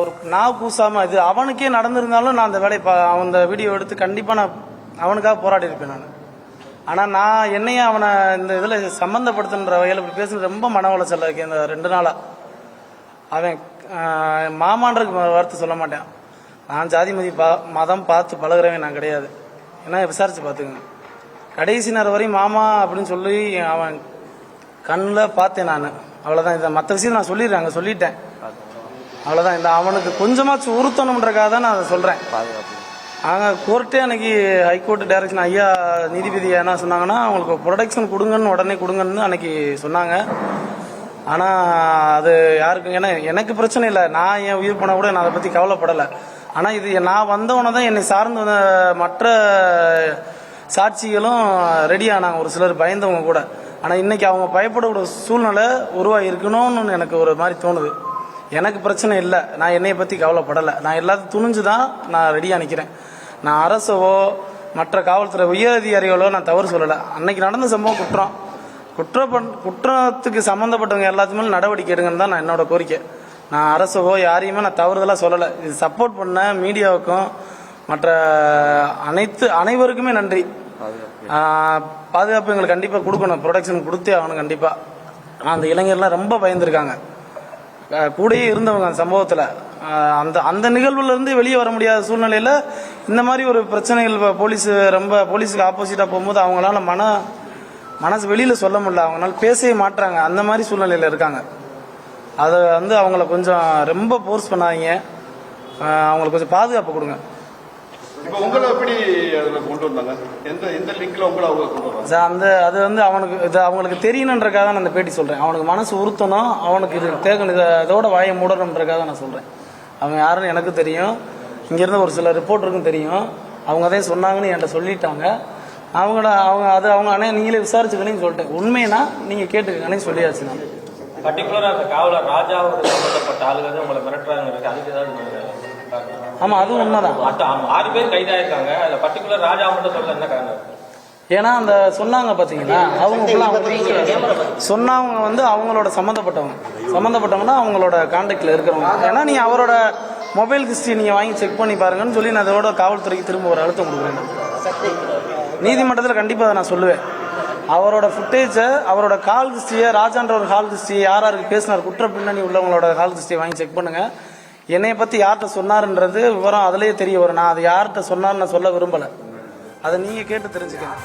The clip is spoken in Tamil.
ஒரு நான் கூசாமல் இது அவனுக்கே நடந்திருந்தாலும் நான் அந்த வேலையை அந்த வீடியோ எடுத்து கண்டிப்பாக நான் அவனுக்காக போராடி இருப்பேன் நான். ஆனால் நான் என்னையே அவனை இந்த இதில் சம்மந்தப்படுத்துன்ற வகையில் இப்படி பேசுறது ரொம்ப மன உளைச்சல் இருக்கு. இந்த 2 நாளாக அவன் மாமான்றதுக்கு வார்த்தை சொல்ல மாட்டேன். நான் ஜாதி மதம் பார்த்து பழகிறவன் நான் கிடையாது. ஏன்னா விசாரித்து பார்த்துக்கங்க. கடைசி நேரம் வரையும் மாமா அப்படின்னு சொல்லி அவன் கண்ணில் பார்த்தேன் நான். அவ்வளோதான். இதை மற்ற விஷயம் நான் சொல்லிட்டேன். அவ்வளோதான். இந்த அவனுக்கு கொஞ்சமாச்சும் உறுத்தணுன்றக்காக தான் நான் அதை சொல்கிறேன். நாங்கள் கோர்ட்டே அன்னைக்கு ஹைகோர்ட்டு டைரக்ஷன் ஐயா நீதிபதி என்ன சொன்னாங்கன்னா, அவங்களுக்கு ப்ரொடெக்ஷன் கொடுங்கன்னு உடனே கொடுங்கன்னு அன்னைக்கு சொன்னாங்க. ஆனால் அது யாருக்கு, ஏன்னா எனக்கு பிரச்சனை இல்லை, நான் என் உயிர் போனால் கூட நான் அதை பற்றி கவலைப்படலை. ஆனால் இது நான் வந்தவனை தான் என்னை சார்ந்து வந்த மற்ற சாட்சிகளும் ரெடி ஆனாங்க, ஒரு சிலர் பயந்தவங்க கூட. ஆனால் இன்னைக்கு அவங்க பயப்படக்கூடிய சூழ்நிலை உருவாகி இருக்கணும்னு எனக்கு ஒரு மாதிரி தோணுது. எனக்கு பிரச்சனை இல்லை, நான் என்னையை பற்றி கவலைப்படலை. நான் எல்லாத்தையும் துணிஞ்சு தான் நான் ரெடியாக நிற்கிறேன். நான் அரசவோ மற்ற காவல்துறை உயர் அதிகாரிகளோ நான் தவறு சொல்லலை. அன்னைக்கு நடந்த சம்பவம் குற்றத்துக்கு சம்மந்தப்பட்டவங்க எல்லாத்துமே நடவடிக்கை எடுங்கன்னு தான் நான் என்னோட கோரிக்கை. நான் அரசவோ யாரையுமே நான் தவறுதலாக சொல்லலை. இது சப்போர்ட் பண்ண மீடியாவுக்கும் மற்ற அனைவருக்குமே நன்றி. பாதுகாப்பு எங்களுக்கு கண்டிப்பாக கொடுக்கணும், ப்ரொடெக்ஷன் கொடுத்தே ஆகணும் கண்டிப்பாக. அந்த இளைஞர்லாம் ரொம்ப பயந்துருக்காங்க, கூடயே இருந்தவங்க அந்த சம்பவத்தில். அந்த நிகழ்வுலேருந்து வெளியே வர முடியாத சூழ்நிலையில் இந்த மாதிரி ஒரு பிரச்சனைகள் போலீஸுக்கு ஆப்போசிட்டாக போகும்போது அவங்களால மனசு வெளியில் சொல்ல முடியல, அவங்களால பேசவே மாட்டுறாங்க. அந்த மாதிரி சூழ்நிலையில் இருக்காங்க. அதை அவங்கள கொஞ்சம் ரொம்ப ஃபோர்ஸ் பண்ணாதீங்க, அவங்களுக்கு கொஞ்சம் பாதுகாப்பு கொடுங்க. இப்போ உங்களை எப்படி அதில் கொண்டு வந்தாங்க? எந்த லிங்க்ல உங்களை அவங்க கொண்டு வந்தாங்க சார்? அது அவங்களுக்கு தெரியணுன்றக்காக தான் நான் அந்த பேட்டி சொல்கிறேன். அவனுக்கு மனசு உறுத்தணும், அவனுக்கு இது தேக்கணும், இதோட வாயை மூடணுன்றக்காக தான் நான் சொல்கிறேன். அவங்க யாருன்னு எனக்கு தெரியும், இங்கேருந்து ஒரு சில ரிப்போர்ட்டருக்கும் தெரியும். அவங்க அதே சொன்னாங்கன்னு என்கிட்ட சொல்லிட்டாங்க. அவங்க அண்ணே நீங்களே விசாரிச்சுக்கணும்னு சொல்லிட்டேன். உண்மைனா நீங்கள் கேட்டுக்கங்கன்னு சொல்லியாச்சு. நான் பர்டிகுலராக அந்த காவலர் ராஜாவோட சம்பந்தப்பட்ட ஆளுங்க உங்களை மிரட்டுறாங்க, அதுக்கு ஏதாவது? ஆமாம், அதுவும் உண்மைதான். 6 பேர் கைதாயிருக்காங்க, அதில் பர்டிகுலர் ராஜா மட்டும் சொல்ல என்ன காரணம்? ஏன்னா அந்த சொன்னாங்க பார்த்தீங்கன்னா, சொன்னவங்க அவங்களோட சம்மந்தப்பட்டவங்கன்னா அவங்களோட கான்டாக்டில் இருக்கிறவங்க. ஏன்னா நீங்கள் அவரோட மொபைல் ஹிஸ்ட்ரி நீங்கள் வாங்கி செக் பண்ணி பாருங்கன்னு சொல்லி நான் அதோட காவல்துறைக்கு திரும்ப ஒரு அழுத்தம் கொடுக்குறேன். நீதிமன்றத்தில் கண்டிப்பாக அதை நான் சொல்லுவேன். அவரோட ஃபுட்டேஜை, அவரோட கால் ஹிஸ்ட்ரியை, ராஜான்ற ஒரு கால் ஹிஸ்ட்ரி, யாருக்கு பேசினார், குற்ற பின்னணி உள்ளவங்களோட கால் ஹிஸ்ட்ரியை வாங்கி செக் பண்ணுங்கள். என்னைய பற்றி யார்கிட்ட சொன்னாருன்றது விவரம் அதிலேயே தெரிய வரும். நான் அது யார்கிட்ட சொன்னார்னு நான் சொல்ல விரும்பலை, அதை நீங்கள் கேட்டு தெரிஞ்சுக்கணும்.